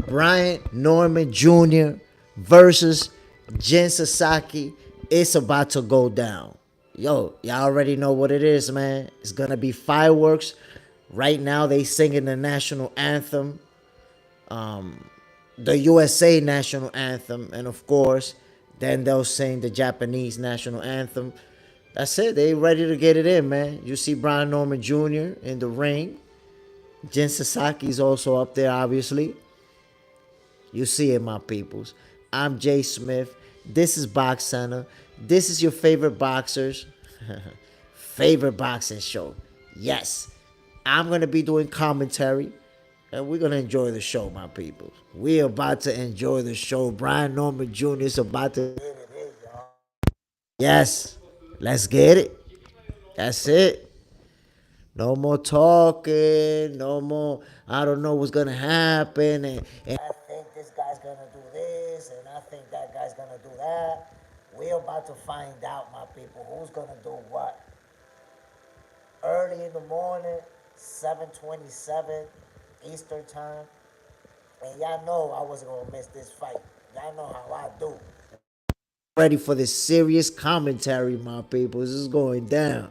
Brian Norman Jr. versus Jin Sasaki. It's about to go down. Yo, y'all already know what it is, man. It's gonna be fireworks. Right now, they singing the national anthem, the USA national anthem, and of course, then they'll sing the Japanese national anthem. That's it. They ready to get it in, man. You see Brian Norman Jr. in the ring. Jin Sasaki's also up there, obviously. You see it, my peoples. I'm JSmiff. This is Box Center. This is your favorite boxers' favorite boxing show. Yes, I'm going to be doing commentary, and we're going to enjoy the show, my people. We're about to enjoy the show. Brian Norman Jr. is about to... Yes, let's get it. That's it. No more talking. No more, I don't know what's going to happen. And I think this guy's going to do this, and I think that guy's going to do that. We're about to find out, my people, who's going to do what. Early in the morning, 7:27 Eastern time. And y'all know I wasn't going to miss this fight. Y'all know how I do. Ready for this serious commentary, my people. This is going down.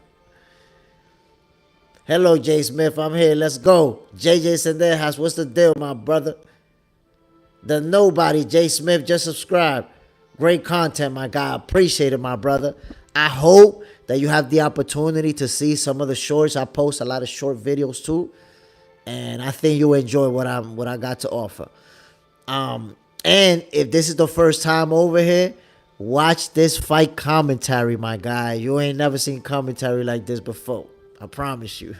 Hello, JSmiff. I'm here. Let's go. JJ Sendejas, what's the deal, my brother? The nobody, JSmiff, just subscribe. Great content, my guy. Appreciate it, my brother. I hope that you have the opportunity to see some of the shorts. I post a lot of short videos too, and I think you'll enjoy what I got to offer. And if this is the first time over here, watch this fight commentary, my guy. You ain't never seen commentary like this before. I promise you.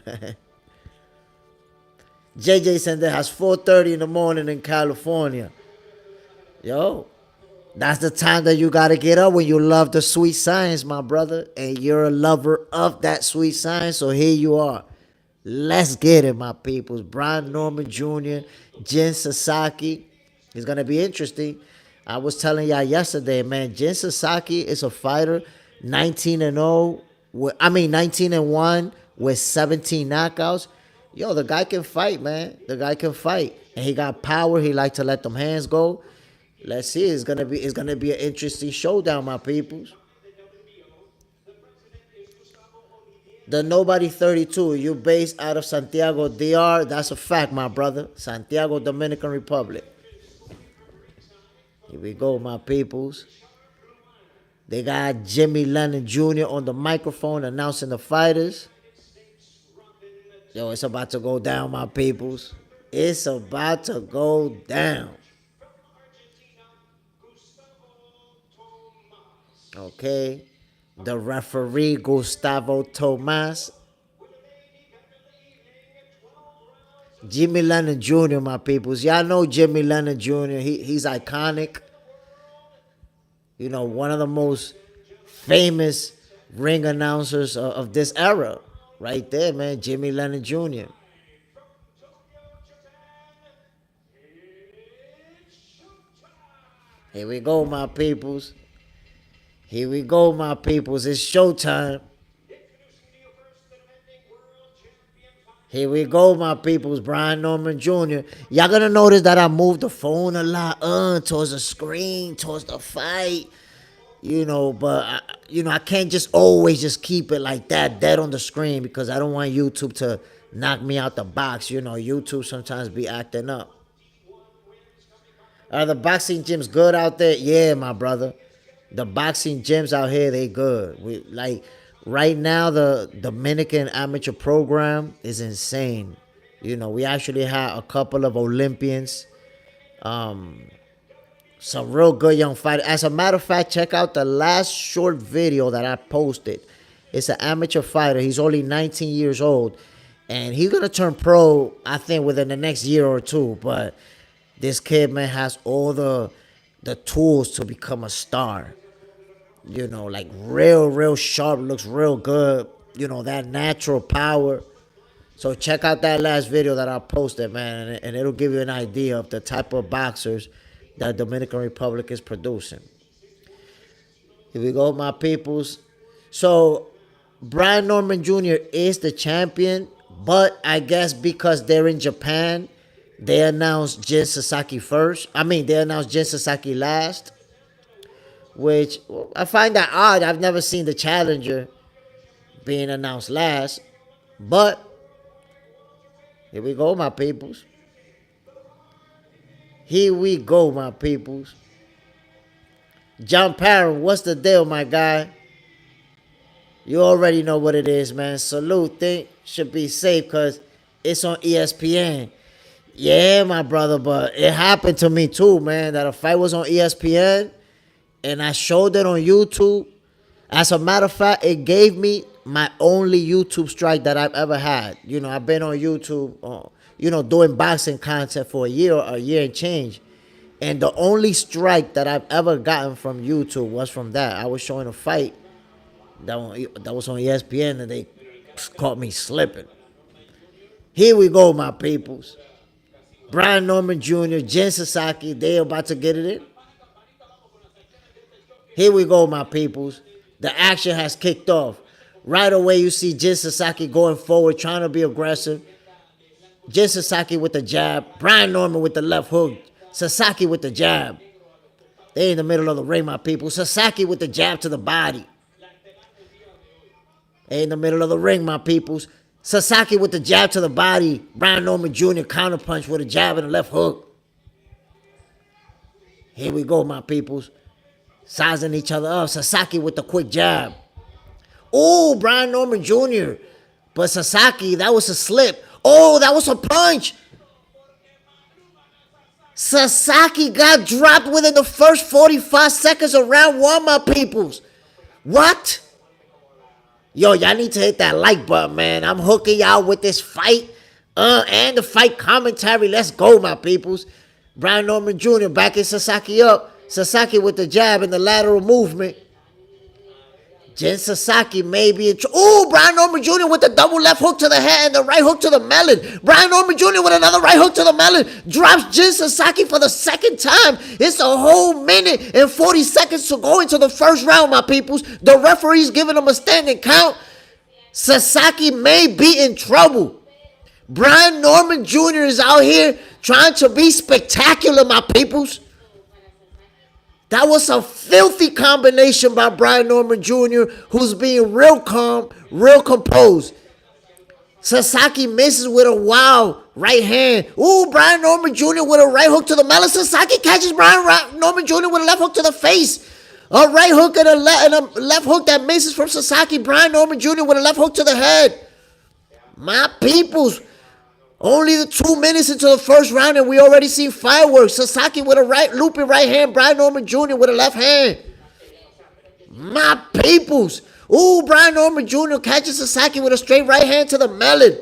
JJ Sendejas, 4:30 in the morning in California. Yo, that's the time that you got to get up when you love the sweet science, my brother. And you're a lover of that sweet science, so here you are. Let's get it, my peoples. Brian Norman Jr., Jin Sasaki. It's going to be interesting. I was telling y'all yesterday, man, Jin Sasaki is a fighter, 19-0. 19-1 with 17 knockouts. Yo, the guy can fight, man. The guy can fight. And he got power. He like to let them hands go. Let's see. It's gonna be an interesting showdown, my peoples. The Nobody 32. You based out of Santiago, DR. That's a fact, my brother. Santiago, Dominican Republic. Here we go, my peoples. They got Jimmy Lennon Jr. on the microphone announcing the fighters. Yo, it's about to go down, my peoples. It's about to go down. Okay. The referee, Gustavo Tomas. Jimmy Lennon Jr., my peoples. Y'all know Jimmy Lennon Jr. He's iconic. You know, one of the most famous ring announcers of this era. Right there, man. Jimmy Lennon Jr. Here we go, my peoples. Here we go, my peoples. It's showtime. Here we go, my peoples. Brian Norman Jr. Y'all gonna notice that I moved the phone a lot towards the screen, towards the fight. You know, but I can't just always just keep it like that, dead on the screen, because I don't want YouTube to knock me out the box. You know, YouTube sometimes be acting up. Are the boxing gyms good out there? Yeah, my brother. The boxing gyms out here, they good. We like right now the Dominican amateur program is insane. You know, we actually had a couple of Olympians. Some real good young fighters. As a matter of fact, check out the last short video that I posted. It's an amateur fighter. He's only 19 years old. And he's going to turn pro, I think, within the next year or two. But this kid, man, has all the tools to become a star. You know, like real sharp. Looks real good. You know, that natural power. So check out that last video that I posted, man. And it'll give you an idea of the type of boxers that Dominican Republic is producing. Here we go, my peoples. So Brian Norman Jr. is the champion, but I guess because they're in Japan, They announced Jin Sasaki first. I mean, they announced Jin Sasaki last, which I find that odd. I've never seen the challenger being announced last. But here we go, my peoples. Here we go, my peoples. John Parham, what's the deal, my guy? You already know what it is, man. Salute. Think should be safe because it's on ESPN. Yeah, my brother, but it happened to me too, man, that a fight was on ESPN and I showed it on YouTube. As a matter of fact, it gave me my only YouTube strike that I've ever had. You know, I've been on YouTube, doing boxing content for a year and change. And the only strike that I've ever gotten from YouTube was from that. I was showing a fight that was on ESPN and they caught me slipping. Here we go, my peoples. Brian Norman Jr., Jin Sasaki, they about to get it in. Here we go, my peoples. The action has kicked off. Right away, you see Jin Sasaki going forward, trying to be aggressive. Jin Sasaki with the jab. Brian Norman with the left hook. Sasaki with the jab. They in the middle of the ring, my people. Sasaki with the jab to the body. They in the middle of the ring, my peoples. Sasaki with the jab to the body. Brian Norman Jr. counterpunch with a jab and a left hook. Here we go, my peoples. Sizing each other up. Sasaki with the quick jab. Oh, Brian Norman Jr. But Sasaki, that was a slip. Oh, that was a punch. Sasaki got dropped within the first 45 seconds of round one, my peoples. What? Yo, y'all need to hit that like button, man. I'm hooking y'all with this fight and the fight commentary. Let's go, my peoples. Brian Norman Jr. backing Sasaki up. Sasaki with the jab and the lateral movement. Jin Sasaki may be in trouble. Oh, Brian Norman Jr. with the double left hook to the head and the right hook to the melon. Brian Norman Jr. with another right hook to the melon. Drops Jin Sasaki for the second time. It's a whole minute and 40 seconds to go into the first round, my peoples. The referee's giving them a standing count. Sasaki may be in trouble. Brian Norman Jr. is out here trying to be spectacular, my peoples. That was a filthy combination by Brian Norman Jr., who's being real calm, real composed. Sasaki misses with a wild right hand. Ooh, Brian Norman Jr. with a right hook to the melon. Sasaki catches Brian Norman Jr. with a left hook to the face. A right hook and a left hook that misses from Sasaki. Brian Norman Jr. with a left hook to the head. My peoples. Only the 2 minutes into the first round and we already see fireworks. Sasaki with a looping right hand. Brian Norman Jr. with a left hand. My peoples. Ooh, Brian Norman Jr. catches Sasaki with a straight right hand to the melon.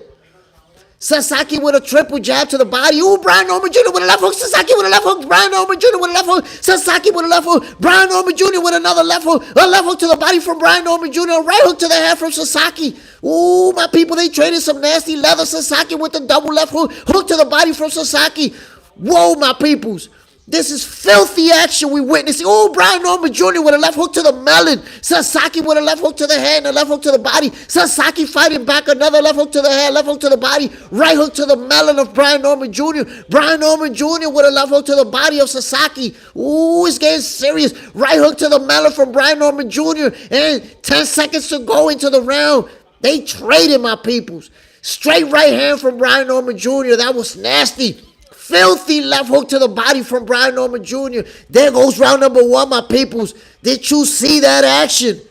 Sasaki with a triple jab to the body. Ooh, Brian Norman Jr. with a left hook. Sasaki with a left hook. Brian Norman Jr. with a left hook. Sasaki with a left hook. Brian Norman Jr. with another left hook. A left hook to the body from Brian Norman Jr. A right hook to the head from Sasaki. Ooh, my people, they traded some nasty leather. Sasaki with the double left hook. Hook to the body from Sasaki. Whoa, my peoples. This is filthy action we witnessing. Oh, Brian Norman Jr. with a left hook to the melon. Sasaki with a left hook to the head and a left hook to the body. Sasaki fighting back, another left hook to the head, left hook to the body. Right hook to the melon of Brian Norman Jr. Brian Norman Jr. with a left hook to the body of Sasaki. Ooh, it's getting serious. Right hook to the melon from Brian Norman Jr. And 10 seconds to go into the round. They traded, my peoples. Straight right hand from Brian Norman Jr. That was nasty. Filthy left hook to the body from Brian Norman Jr. There goes round number one, my peoples. Did you see that action?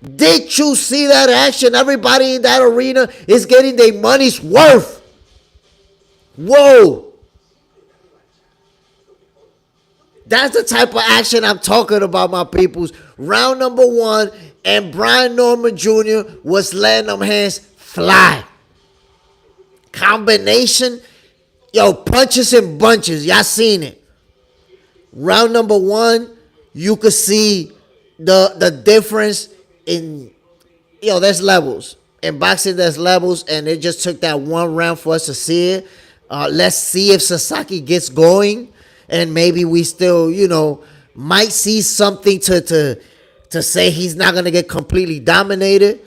Did you see that action? Everybody in that arena is getting their money's worth. Whoa. That's the type of action I'm talking about, my peoples. Round number one, and Brian Norman Jr. was letting them hands fly. Combination. Yo, punches and bunches. Y'all seen it. Round number one, you could see the difference in, there's levels. In boxing, there's levels, and it just took that one round for us to see it. Let's see if Sasaki gets going, and maybe we still, might see something to say he's not going to get completely dominated.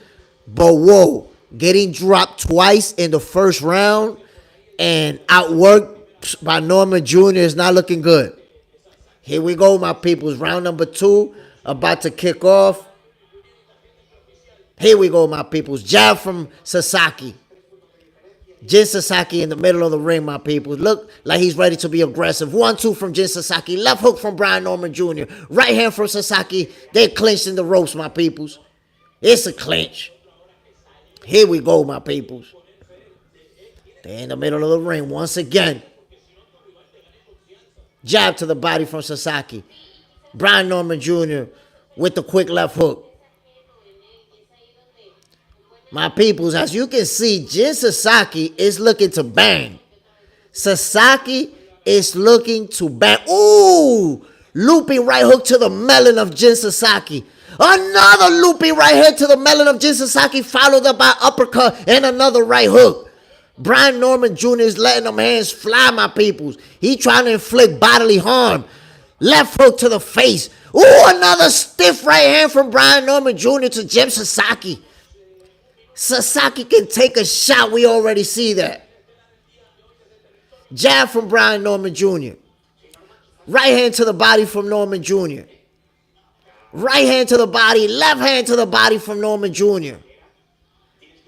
But whoa, getting dropped twice in the first round and outworked by Norman Jr. is not looking good. Here we go, my peoples. Round number 2 about to kick off. Here we go, my peoples. Jab from Sasaki. Jin Sasaki in the middle of the ring, my peoples. Look like he's ready to be aggressive. 1-2 from Jin Sasaki. Left hook from Brian Norman Jr. Right hand from Sasaki. They clinched in the ropes, my peoples. It's a clinch. Here we go, my peoples. They're in the middle of the ring once again. Jab to the body from Sasaki. Brian Norman Jr. with the quick left hook. My peoples, as you can see, Jin Sasaki is looking to bang. Sasaki is looking to bang. Ooh! Looping right hook to the melon of Jin Sasaki. Another looping right hook to the melon of Jin Sasaki, followed up by uppercut and another right hook. Brian Norman Jr. is letting them hands fly, my peoples. He trying to inflict bodily harm. Left hook to the face. Ooh, another stiff right hand from Brian Norman Jr. to Jin Sasaki. Sasaki can take a shot. We already see that. Jab from Brian Norman Jr. Right hand to the body from Norman Jr. Right hand to the body. Left hand to the body from Norman Jr.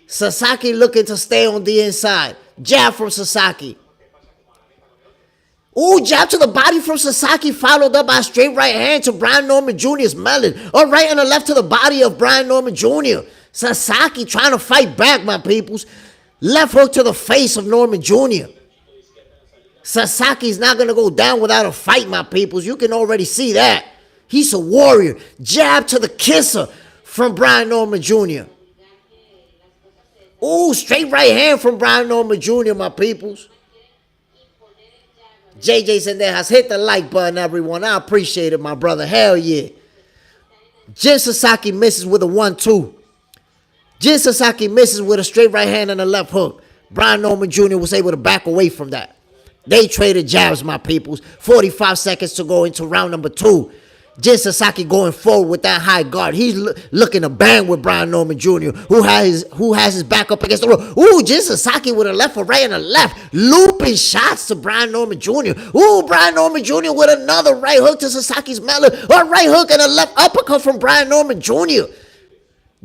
Sasaki looking to stay on the inside. Jab from Sasaki. Ooh, jab to the body from Sasaki, followed up by a straight right hand to Brian Norman Jr.'s melon. A right and a left to the body of Brian Norman Jr. Sasaki trying to fight back, my peoples. Left hook to the face of Norman Jr. Sasaki's not going to go down without a fight, my peoples. You can already see that. He's a warrior. Jab to the kisser from Brian Norman Jr. Ooh, straight right hand from Brian Norman Jr., my peoples. JJ Sendejas, hit the like button, everyone. I appreciate it, my brother. Hell yeah. Jin Sasaki misses with a 1-2. Jin Sasaki misses with a straight right hand and a left hook. Brian Norman Jr. was able to back away from that. They traded jabs, my peoples. 45 seconds to go into round number 2. Jin Sasaki going forward with that high guard. He's looking to bang with Brian Norman Jr., who has his back up against the rope. Ooh, Jin Sasaki with a left, a right, and a left. Looping shots to Brian Norman Jr. Ooh, Brian Norman Jr. with another right hook to Sasaki's melon. A right hook and a left uppercut from Brian Norman Jr.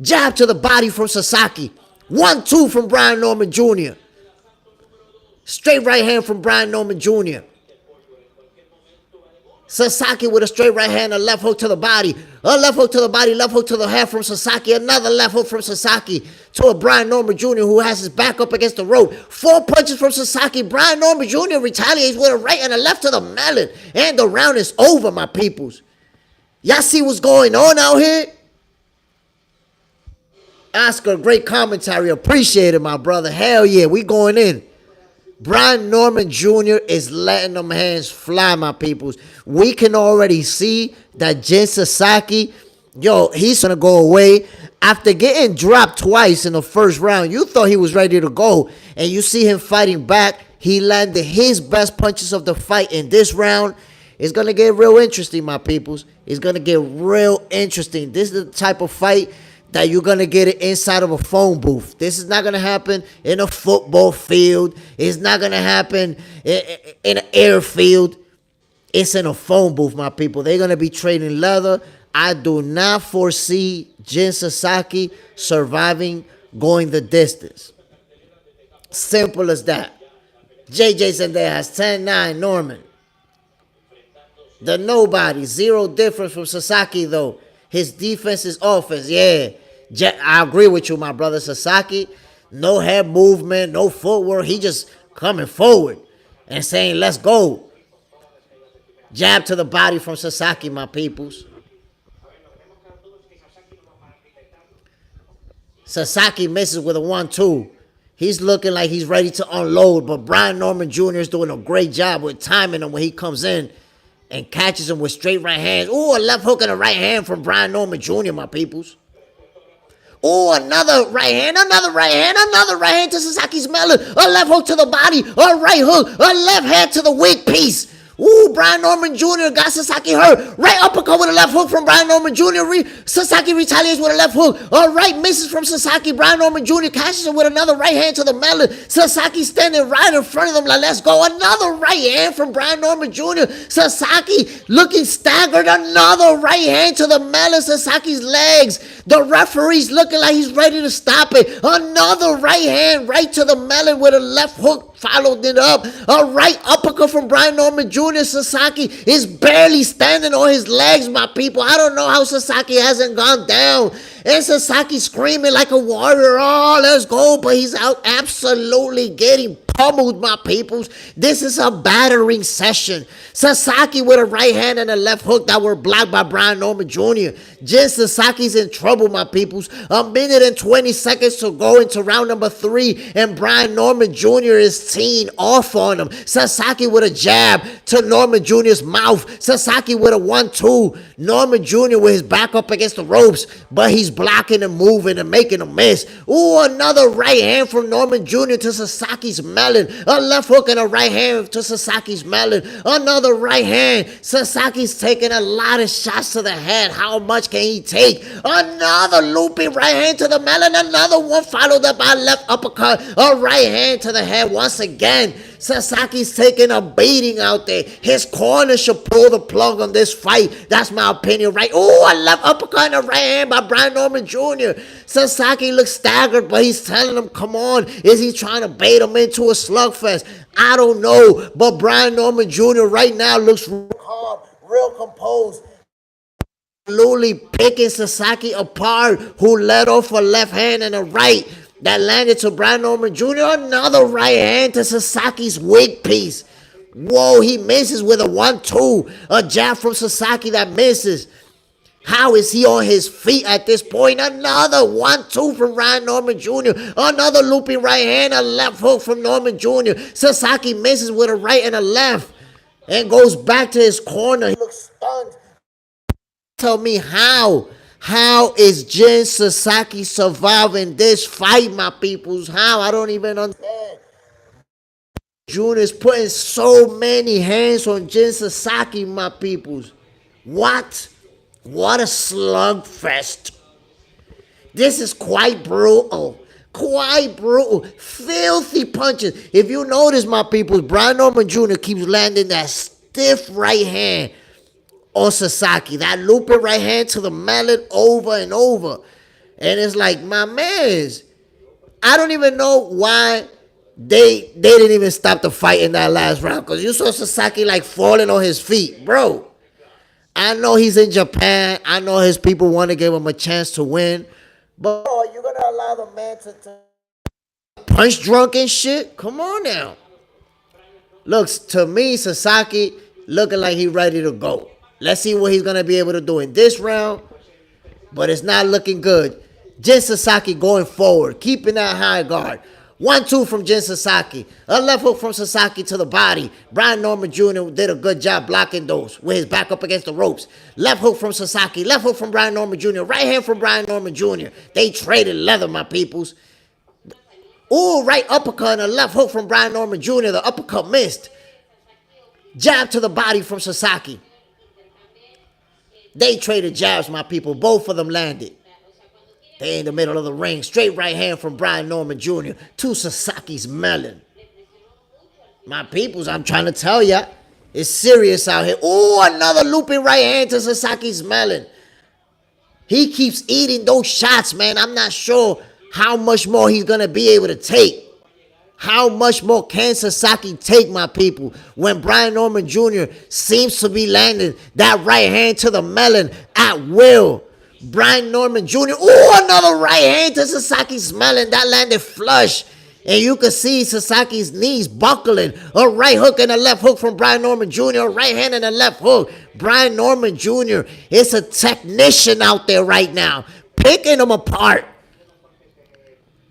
Jab to the body from Sasaki. 1-2 from Brian Norman Jr. Straight right hand from Brian Norman Jr. Sasaki with a straight right hand, a left hook to the body. A left hook to the body, left hook to the head from Sasaki. Another left hook from Sasaki to a Brian Norman Jr. who has his back up against the rope. 4 punches from Sasaki. Brian Norman Jr. retaliates with a right and a left to the melon. And the round is over, my peoples. Y'all see what's going on out here? Oscar, great commentary. Appreciate it, my brother. Hell yeah, we going in. Brian Norman Jr. is letting them hands fly, my peoples. We can already see that Jin Sasaki, he's going to go away. After getting dropped twice in the first round, you thought he was ready to go. And you see him fighting back. He landed his best punches of the fight in this round. It's going to get real interesting, my peoples. It's going to get real interesting. This is the type of fight that you're going to get it inside of a phone booth. This is not going to happen in a football field. It's not going to happen in an airfield. It's in a phone booth, my people. They're going to be trading leather. I do not foresee Jin Sasaki surviving going the distance. Simple as that. JJ Sendejas, 10-9, Norman. The nobody, 0 difference from Sasaki, though. His defense is offense, yeah. I agree with you, my brother. Sasaki, no head movement, no footwork. He just coming forward and saying, let's go. Jab to the body from Sasaki, my peoples. Sasaki misses with a 1-2. He's looking like he's ready to unload, but Brian Norman Jr. is doing a great job with timing him when he comes in and catches him with straight right hands. Ooh, a left hook and a right hand from Brian Norman Jr., my peoples. Ooh, another right hand, another right hand, another right hand to Sasaki's melon. A left hook to the body, a right hook, a left hand to the weak piece. Ooh, Brian Norman Jr. got Sasaki hurt. Right uppercut with a left hook from Brian Norman Jr. Sasaki retaliates with a left hook. All right, misses from Sasaki. Brian Norman Jr. catches it with another right hand to the melon. Sasaki standing right in front of them like, let's go. Another right hand from Brian Norman Jr. Sasaki looking staggered. Another right hand to the melon. Sasaki's legs. The referee's looking like he's ready to stop it. Another right hand right to the melon with a left hook. Followed it up. A right uppercut from Brian Norman Jr. Sasaki is barely standing on his legs, my people. I don't know how Sasaki hasn't gone down. And Sasaki screaming like a warrior. Oh, let's go. But he's out absolutely getting pummeled, my peoples. This is a battering session. Sasaki with a right hand and a left hook that were blocked by Brian Norman Jr. Jin Sasaki's in trouble, my peoples. 1:20 to go into round number 3. And Brian Norman Jr. is teeing off on him. Sasaki with a jab to Norman Jr.'s mouth. Sasaki with a 1-2. Norman Jr. with his back up against the ropes. But he's blocking and moving and making a miss. Ooh, another right hand from Norman Jr. to Sasaki's melon. A left hook and a right hand to Sasaki's melon. Another right hand. Sasaki's taking a lot of shots to the head. How much can he take? Another looping right hand to the melon. Another one followed up by a left uppercut. A right hand to the head once again. Sasaki's taking a beating out there. His corner should pull the plug on this fight. That's my opinion, right? Oh, a left uppercut and a right hand by Brian Norman Jr. Sasaki looks staggered, but he's telling him, come on. Is he trying to bait him into a slugfest? I don't know. But Brian Norman Jr. right now looks real calm, real composed. Absolutely picking Sasaki apart, who let off a left hand and a right. That landed to Brian Norman Jr. Another right hand to Sasaki's wig piece. Whoa, he misses with a 1-2. A jab from Sasaki that misses. How is he on his feet at this point? Another 1-2 from Brian Norman Jr. Another looping right hand, a left hook from Norman Jr. Sasaki misses with a right and a left. And goes back to his corner. He looks stunned. Tell me how. How is Jin Sasaki surviving this fight, my peoples? How? I don't even understand. Jun is putting so many hands on Jin Sasaki, my peoples. What? What a slugfest. This is quite brutal. Quite brutal. Filthy punches. If you notice, my peoples, Brian Norman Jr. keeps landing that stiff right hand on Sasaki. That looping right hand to the mallet over and over. And it's like, my mans, I don't even know why they didn't even stop the fight in that last round. Because you saw Sasaki like falling on his feet. Bro, I know he's in Japan. I know his people want to give him a chance to win. But are you going to allow the man to punch drunk and shit? Come on now. Looks to me, Sasaki looking like he's ready to go. Let's see what he's going to be able to do in this round. But it's not looking good. Jin Sasaki going forward. Keeping that high guard. 1-2 from Jin Sasaki. A left hook from Sasaki to the body. Brian Norman Jr. did a good job blocking those with his back up against the ropes. Left hook from Sasaki. Left hook from Brian Norman Jr. Right hand from Brian Norman Jr. They traded leather, my peoples. Ooh, right uppercut and a left hook from Brian Norman Jr. The uppercut missed. Jab to the body from Sasaki. They traded jabs, my people. Both of them landed. They in the middle of the ring. Straight right hand from Brian Norman Jr. to Sasaki's melon. My peoples, I'm trying to tell ya, it's serious out here. Ooh, another looping right hand to Sasaki's melon. He keeps eating those shots, man. I'm not sure how much more he's going to be able to take. How much more can Sasaki take, my people, when Brian Norman Jr. seems to be landing that right hand to the melon at will? Brian Norman Jr. Ooh, another right hand to Sasaki's melon. That landed flush. And you can see Sasaki's knees buckling. A right hook and a left hook from Brian Norman Jr. A right hand and a left hook. Brian Norman Jr. is a technician out there right now, picking them apart.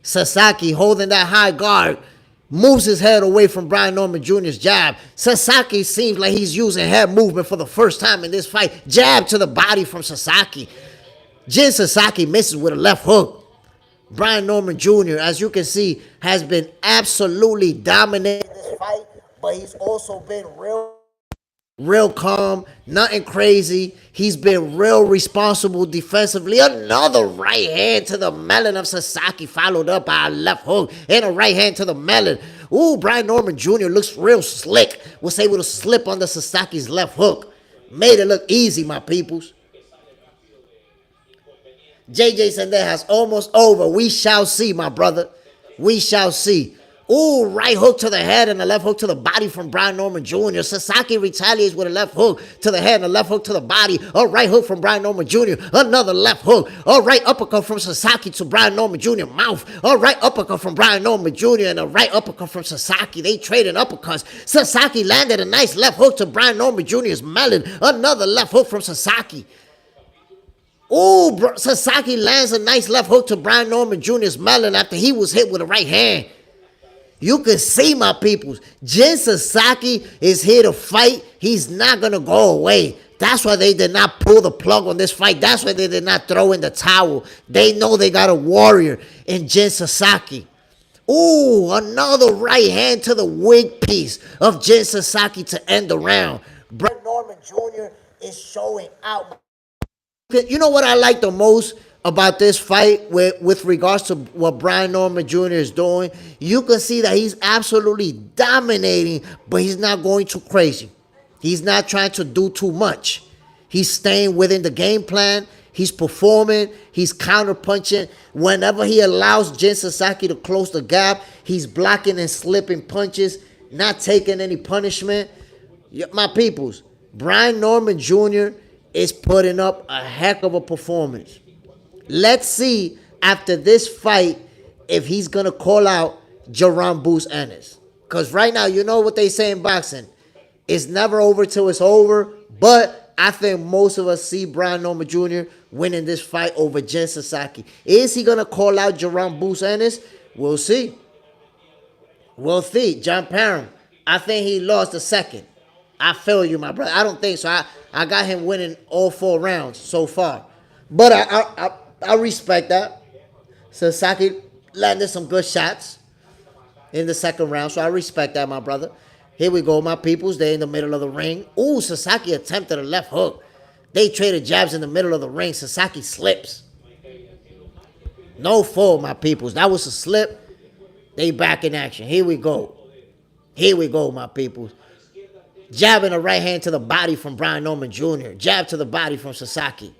Sasaki holding that high guard. Moves his head away from Brian Norman Jr.'s jab. Sasaki seems like he's using head movement for the first time in this fight. Jab to the body from Sasaki. Jin Sasaki misses with a left hook. Brian Norman Jr., as you can see, has been absolutely dominating this fight, but he's also been real Real calm, nothing crazy. He's been real responsible defensively. Another right hand to the melon of Sasaki, followed up by a left hook and a right hand to the melon. Ooh, Brian Norman Jr. looks real slick. Was able to slip under Sasaki's left hook. Made it look easy, my peoples. JJ said that has almost over. We shall see, my brother. We shall see. Ooh, right hook to the head and a left hook to the body from Brian Norman Jr. Sasaki retaliates with a left hook to the head and a left hook to the body. A right hook from Brian Norman Jr. Another left hook. A right uppercut from Sasaki to Brian Norman Jr. mouth. A right uppercut from Brian Norman Jr. and a right uppercut from Sasaki. They traded uppercuts. Sasaki landed a nice left hook to Brian Norman Jr.'s melon. Another left hook from Sasaki. Ooh, Sasaki lands a nice left hook to Brian Norman Jr.'s melon after he was hit with a right hand. You can see, my peoples, Jin Sasaki is here to fight. He's not going to go away. That's why they did not pull the plug on this fight. That's why they did not throw in the towel. They know they got a warrior in Jin Sasaki. Ooh, another right hand to the wig piece of Jin Sasaki to end the round. Brian Norman Jr. is showing out. You know what I like the most about this fight with regards to what Brian Norman Jr. is doing? You can see that he's absolutely dominating, but he's not going too crazy. He's not trying to do too much. He's staying within the game plan. He's performing. He's counter-punching. Whenever he allows Jin Sasaki to close the gap, he's blocking and slipping punches, not taking any punishment. My peoples, Brian Norman Jr. is putting up a heck of a performance. Let's see after this fight if he's going to call out Jaron Bruce Ennis. Because right now, you know what they say in boxing. It's never over till it's over. But I think most of us see Brian Norman Jr. winning this fight over Jin Sasaki. Is he going to call out Jaron Bruce Ennis? We'll see. We'll see. John Parham, I think he lost the second. I feel you, my brother. I don't think so. I got him winning all 4 rounds so far. But I respect that. Sasaki landed some good shots in the second round, so I respect that, my brother. Here we go, my peoples. They're in the middle of the ring. Ooh, Sasaki attempted a left hook. They traded jabs in the middle of the ring. Sasaki slips. No fall, my peoples. That was a slip. They back in action. Here we go. Here we go, my peoples. Jabbing a right hand to the body from Brian Norman Jr. Jab to the body from Sasaki.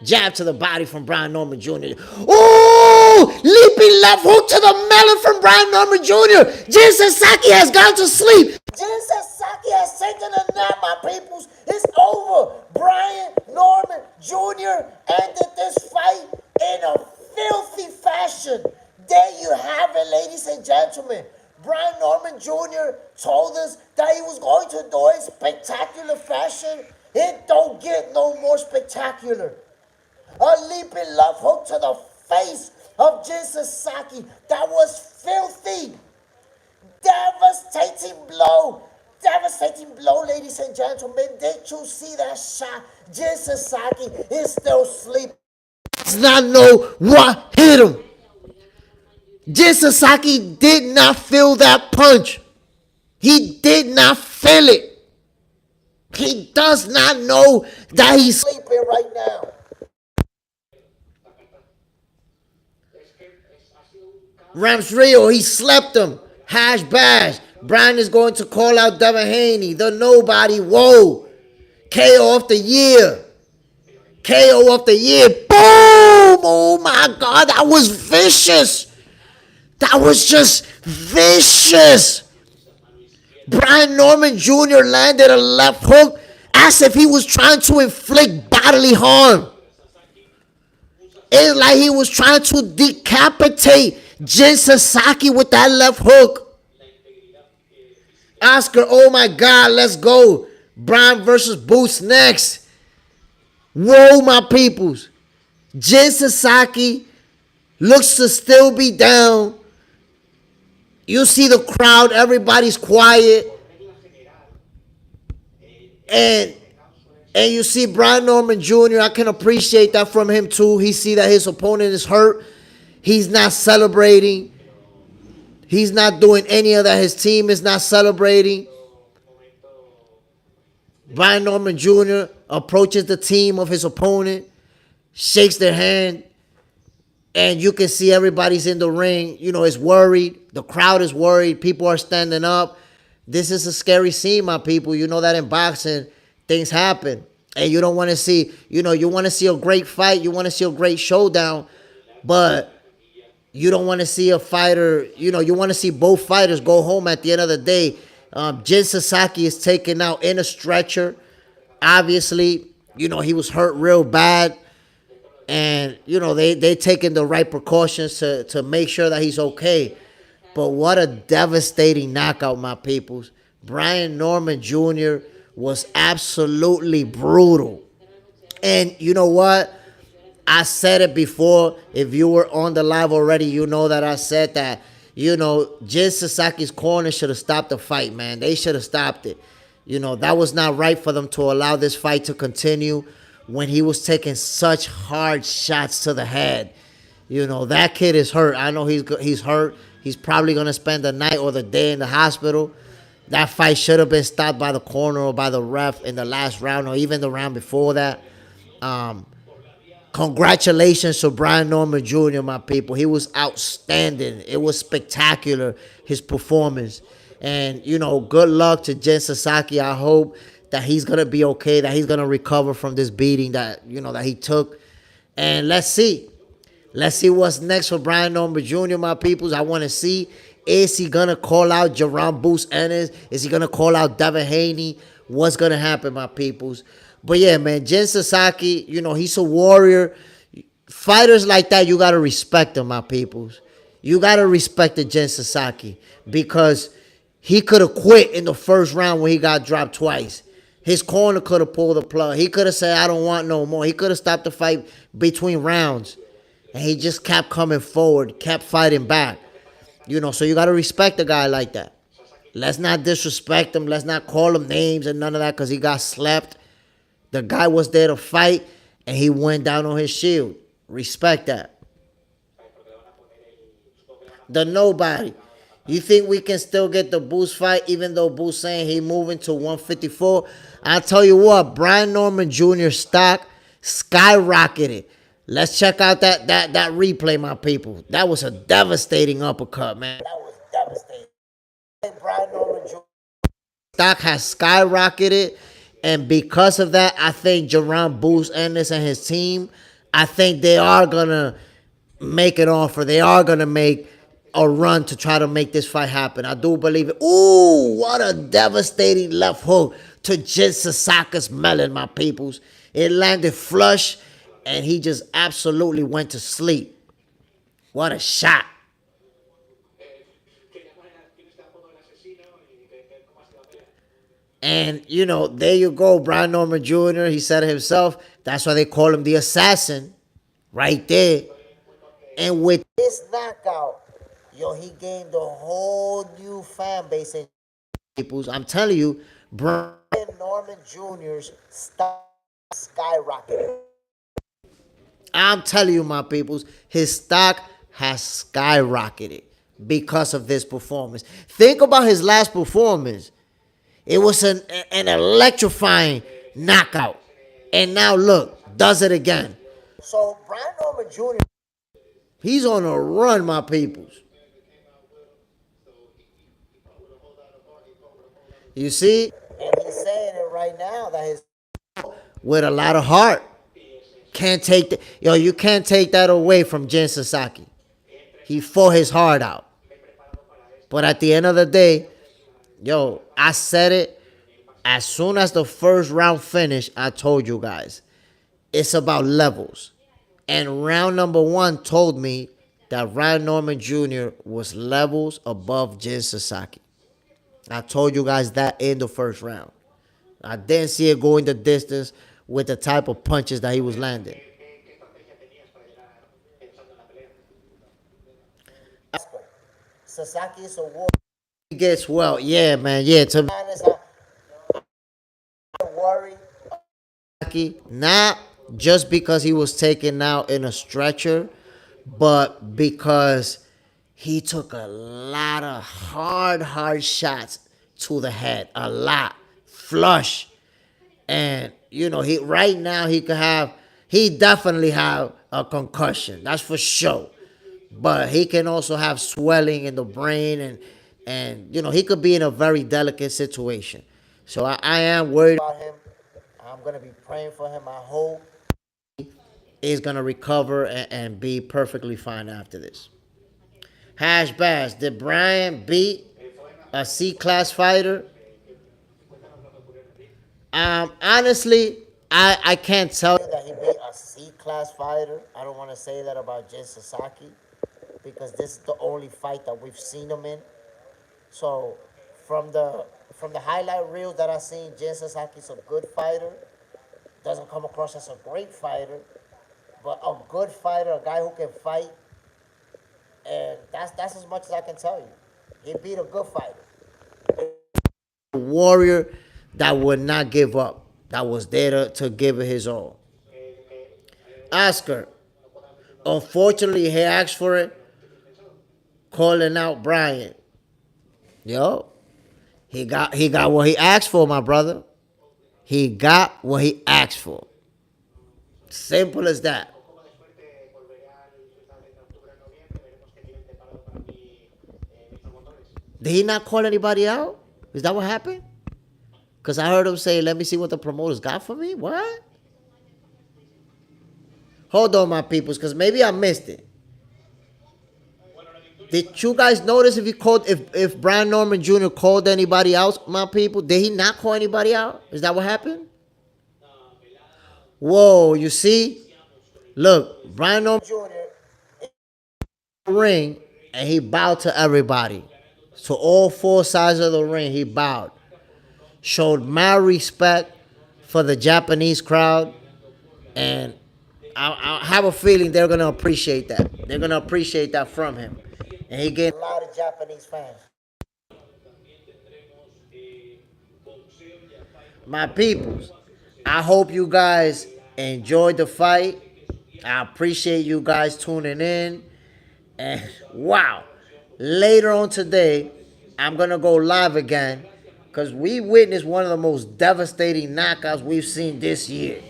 Jab to the body from Brian Norman Jr. Oh, leaping left hook to the melon from Brian Norman Jr. Jin Sasaki has gone to sleep. Jin Sasaki has taken a nap, my peoples. It's over. Brian Norman Jr. ended this fight in a filthy fashion. There you have it, ladies and gentlemen. Brian Norman Jr. told us that he was going to do it in spectacular fashion. It don't get no more spectacular. A leaping left hook to the face of Jin Sasaki. That was filthy. Devastating blow. Devastating blow, ladies and gentlemen. Did you see that shot? Jin Sasaki is still sleeping. Does not know what hit him. Jin Sasaki did not feel that punch. He did not feel it. He does not know that he's sleeping right now. Ramsreal, he slept him. Hash bash. Brian is going to call out Devin Haney, the nobody. Whoa. KO of the year. KO of the year. Boom. Oh my God. That was vicious. That was just vicious. Brian Norman Jr. landed a left hook as if he was trying to inflict bodily harm. It's like he was trying to decapitate Jin Sasaki with that left hook. Oscar, oh my God, let's go. Brian versus Boots next. Whoa, my peoples. Jin Sasaki looks to still be down. You see the crowd, everybody's quiet. And you see Brian Norman Jr., I can appreciate that from him too. He see that his opponent is hurt. He's not celebrating. He's not doing any of that. His team is not celebrating. Brian Norman Jr. approaches the team of his opponent, shakes their hand, and you can see everybody's in the ring. Is worried. The crowd is worried. People are standing up. This is a scary scene, my people. You know that in boxing, things happen. And you don't want to see, you want to see a great fight. You want to see a great showdown. But you don't want to see a fighter, you want to see both fighters go home at the end of the day. Jin Sasaki is taken out in a stretcher. Obviously, he was hurt real bad. And, they taking the right precautions to make sure that he's okay. But what a devastating knockout, my peoples. Brian Norman Jr. was absolutely brutal. And you know what? I said it before. If you were on the live already, you know that I said that, Jin Sasaki's corner should have stopped the fight, man. They should have stopped it. That was not right for them to allow this fight to continue when he was taking such hard shots to the head. That kid is hurt. I know he's hurt. He's probably going to spend the night or the day in the hospital. That fight should have been stopped by the corner or by the ref in the last round or even the round before that. Congratulations to Brian Norman Jr., my people. He was outstanding. It was spectacular, his performance. And, good luck to Jin Sasaki. I hope that he's going to be okay, that he's going to recover from this beating that, that he took. And let's see. Let's see what's next for Brian Norman Jr., my peoples. I want to see, is he going to call out Jerome Boots Ennis? Is he going to call out Devin Haney? What's going to happen, my peoples? But yeah, man, Jin Sasaki, he's a warrior. Fighters like that, you got to respect them, my peoples. You got to respect the Jin Sasaki because he could have quit in the first round when he got dropped twice. His corner could have pulled the plug. He could have said, I don't want no more. He could have stopped the fight between rounds. And he just kept coming forward, kept fighting back. So you got to respect a guy like that. Let's not disrespect him. Let's not call him names and none of that because he got slept. The guy was there to fight, and he went down on his shield. Respect that. The nobody. You think we can still get the Boots fight even though Boots saying he moving to 154? I'll tell you what, Brian Norman Jr. stock skyrocketed. Let's check out that replay, my people. That was a devastating uppercut, man. That was devastating. Brian Norman Jr. stock has skyrocketed. And because of that, I think Jerome Boots Ennis and his team, I think they are going to make an offer. They are going to make a run to try to make this fight happen. I do believe it. Ooh, what a devastating left hook to Jin Sasaki's melon, my peoples. It landed flush, and he just absolutely went to sleep. What a shot. And, there you go, Brian Norman Jr., he said it himself. That's why they call him the assassin right there. And with this knockout, he gained a whole new fan base. I'm telling you, Brian Norman Jr.'s stock skyrocketed. I'm telling you, my peoples, his stock has skyrocketed because of this performance. Think about his last performance. It was an electrifying knockout. And now look, does it again. So Brian Norman Jr., he's on a run, my peoples. You see? And he's saying it right now that his with a lot of heart. Can't take that. You can't take that away from Jin Sasaki. He fought his heart out. But at the end of the day, I said it. As soon as the first round finished, I told you guys, it's about levels. And round number 1 told me that Brian Norman Jr. was levels above Jin Sasaki. I told you guys that in the first round. I didn't see it going the distance with the type of punches that he was landing. Sasaki is a war. He gets well. Yeah, man. Yeah. To be honest, I worry. Not just because he was taken out in a stretcher, but because he took a lot of hard shots to the head. A lot. Flush. And he right now he definitely have a concussion. That's for sure. But he can also have swelling in the brain, and he could be in a very delicate situation. So I am worried about him. I'm gonna be praying for him. I hope he's gonna recover and be perfectly fine after this. Hash Bass, did Brian beat a C-class fighter? Honestly, I can't tell you that he beat a C-class fighter. I don't want to say that about Jin Sasaki because this is the only fight that we've seen him in. So from the highlight reels that I've seen, Jin Sasaki's a good fighter. Doesn't come across as a great fighter, but a good fighter, a guy who can fight, and that's as much as I can tell you. He beat a good fighter. A warrior that would not give up, that was there to give it his all. Oscar, unfortunately, he asked for it, calling out Brian. Yo, he got what he asked for, my brother. He got what he asked for. Simple as that. Did he not call anybody out? Is that what happened? Because I heard him say, let me see what the promoters got for me. What? Hold on, my peoples, because maybe I missed it. Did you guys notice if Brian Norman Jr. called anybody else, my people? Did he not call anybody out? Is that what happened? Whoa, you see? Look, Brian Norman Jr. ring and he bowed to everybody. To all four sides of the ring, he bowed. Showed my respect for the Japanese crowd, and I have a feeling they're gonna appreciate that. They're gonna appreciate that from him, and he gained a lot of Japanese fans. My peoples, I hope you guys enjoyed the fight. I appreciate you guys tuning in, and wow, later on today, I'm gonna go live again because we witnessed one of the most devastating knockouts we've seen this year.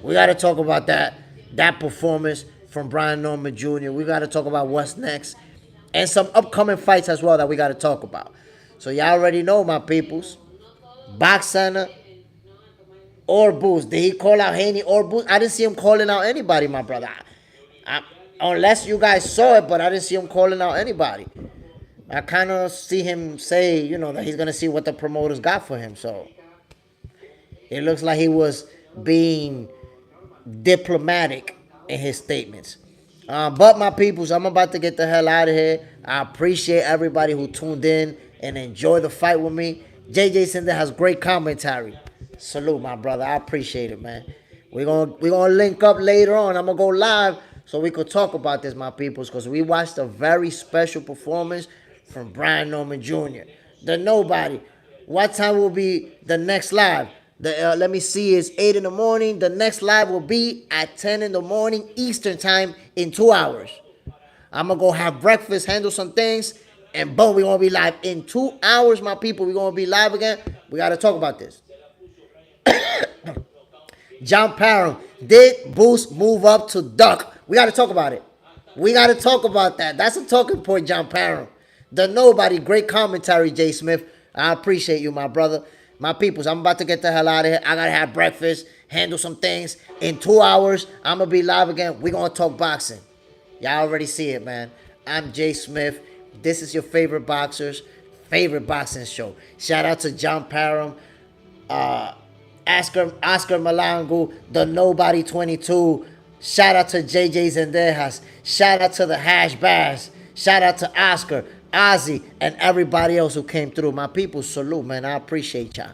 We got to talk about that performance from Brian Norman Jr. We got to talk about what's next and some upcoming fights as well that we got to talk about. So y'all already know, my peoples. Box Center or Boost. Did he call out Haney or Boost? I didn't see him calling out anybody, my brother. Unless you guys saw it, but I didn't see him calling out anybody. I kind of see him say, that he's going to see what the promoters got for him. So it looks like he was being diplomatic in his statements. But my peoples, I'm about to get the hell out of here. I appreciate everybody who tuned in and enjoyed the fight with me. JJ Cinder has great commentary. Salute, my brother. I appreciate it, man. We're gonna link up later on. I'm gonna go live so we could talk about this, my peoples, because we watched a very special performance from Brian Norman Jr. The Nobody. What time will be the next live? Let me see, it's 8 in the morning. The next live will be at 10 in the morning Eastern time in 2 hours. I'm going to go have breakfast, handle some things, and boom, we're going to be live in 2 hours, my people. We're going to be live again. We got to talk about this. John Parham, did Boost move up to duck? We got to talk about it. We got to talk about that. That's a talking point, John Parham. The Nobody, great commentary, JSmiff. I appreciate you, my brother. My peoples, I'm about to get the hell out of here. I got to have breakfast, handle some things. In 2 hours, I'm going to be live again. We're going to talk boxing. Y'all already see it, man. I'm JSmiff. This is your favorite boxer's favorite boxing show. Shout out to John Parham, Oscar Malangu, the Nobody 22. Shout out to JJ Zendejas. Shout out to the Hash Bass. Shout out to Oscar, Ozzy, and everybody else who came through. My people, salute, man. I appreciate y'all.